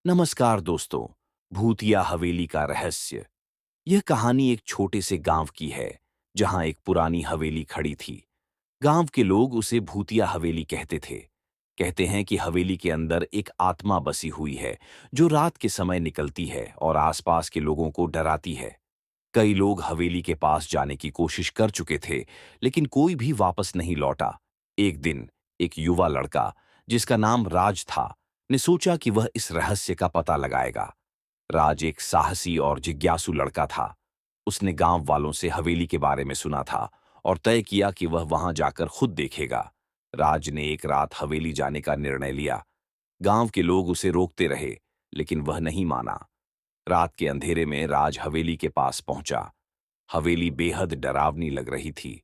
नमस्कार दोस्तों। भूतिया हवेली का रहस्य। यह कहानी एक छोटे से गांव की है जहां एक पुरानी हवेली खड़ी थी। गांव के लोग उसे भूतिया हवेली कहते थे। कहते हैं कि हवेली के अंदर एक आत्मा बसी हुई है जो रात के समय निकलती है और आसपास के लोगों को डराती है। कई लोग हवेली के पास जाने की कोशिश कर चुके थे, लेकिन कोई भी वापस नहीं लौटा। एक दिन एक युवा लड़का, जिसका नाम राज था, ने सोचा कि वह इस रहस्य का पता लगाएगा। राज एक साहसी और जिज्ञासु लड़का था। उसने गांव वालों से हवेली के बारे में सुना था और तय किया कि वह वहां जाकर खुद देखेगा। राज ने एक रात हवेली जाने का निर्णय लिया। गांव के लोग उसे रोकते रहे, लेकिन वह नहीं माना। रात के अंधेरे में राज हवेली के पास पहुंचा। हवेली बेहद डरावनी लग रही थी।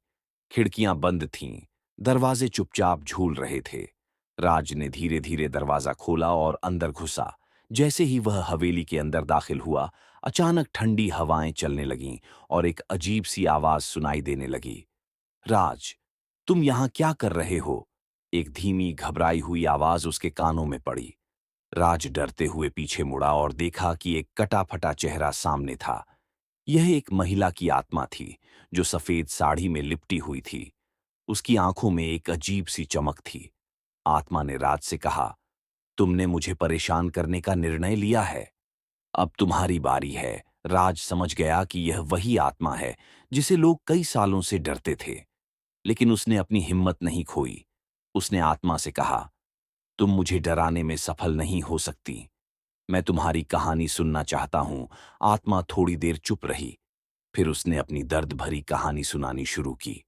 खिड़कियां बंद थीं, दरवाजे चुपचाप झूल रहे थे। राज ने धीरे धीरे दरवाजा खोला और अंदर घुसा। जैसे ही वह हवेली के अंदर दाखिल हुआ, अचानक ठंडी हवाएं चलने लगीं और एक अजीब सी आवाज सुनाई देने लगी। राज, तुम यहां क्या कर रहे हो? एक धीमी घबराई हुई आवाज उसके कानों में पड़ी। राज डरते हुए पीछे मुड़ा और देखा कि एक कटा-फटा चेहरा सामने था। यह एक महिला की आत्मा थी, जो सफेद साड़ी में लिपटी हुई थी। उसकी आंखों में एक अजीब सी चमक थी। आत्मा ने राज से कहा, तुमने मुझे परेशान करने का निर्णय लिया है। अब तुम्हारी बारी है। राज समझ गया कि यह वही आत्मा है जिसे लोग कई सालों से डरते थे, लेकिन उसने अपनी हिम्मत नहीं खोई। उसने आत्मा से कहा, तुम मुझे डराने में सफल नहीं हो सकती। मैं तुम्हारी कहानी सुनना चाहता हूं। आत्मा थोड़ी देर चुप रही, फिर उसने अपनी दर्द भरी कहानी सुनानी शुरू की।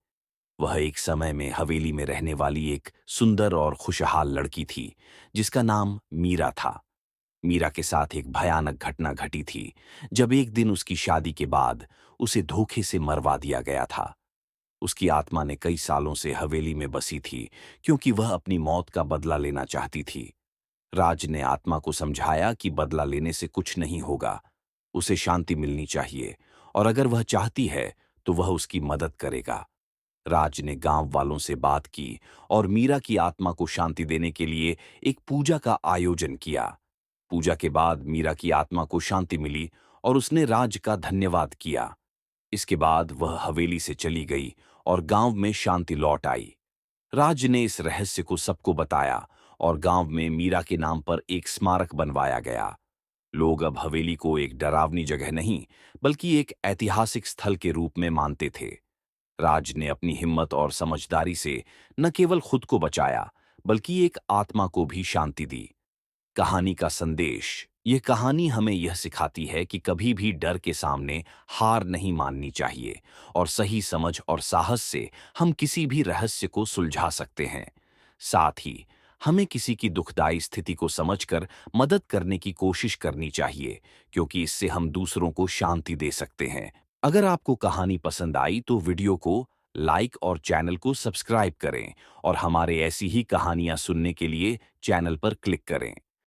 वह एक समय में हवेली में रहने वाली एक सुंदर और खुशहाल लड़की थी, जिसका नाम मीरा था। मीरा के साथ एक भयानक घटना घटी थी, जब एक दिन उसकी शादी के बाद उसे धोखे से मरवा दिया गया था। उसकी आत्मा ने कई सालों से हवेली में बसी थी, क्योंकि वह अपनी मौत का बदला लेना चाहती थी। राज ने आत्मा को समझाया कि बदला लेने से कुछ नहीं होगा, उसे शांति मिलनी चाहिए, और अगर वह चाहती है तो वह उसकी मदद करेगा। राज ने गांव वालों से बात की और मीरा की आत्मा को शांति देने के लिए एक पूजा का आयोजन किया। पूजा के बाद मीरा की आत्मा को शांति मिली और उसने राज का धन्यवाद किया। इसके बाद वह हवेली से चली गई और गांव में शांति लौट आई। राज ने इस रहस्य को सबको बताया और गांव में मीरा के नाम पर एक स्मारक बनवाया गया। लोग अब हवेली को एक डरावनी जगह नहीं, बल्कि एक ऐतिहासिक स्थल के रूप में मानते थे। राज ने अपनी हिम्मत और समझदारी से न केवल खुद को बचाया, बल्कि एक आत्मा को भी शांति दी। कहानी का संदेश। यह कहानी हमें यह सिखाती है कि कभी भी डर के सामने हार नहीं माननी चाहिए, और सही समझ और साहस से हम किसी भी रहस्य को सुलझा सकते हैं। साथ ही हमें किसी की दुखदाई स्थिति को समझकर मदद करने की कोशिश करनी चाहिए, क्योंकि इससे हम दूसरों को शांति दे सकते हैं। अगर आपको कहानी पसंद आई तो वीडियो को लाइक और चैनल को सब्सक्राइब करें, और हमारे ऐसी ही कहानियां सुनने के लिए चैनल पर क्लिक करें।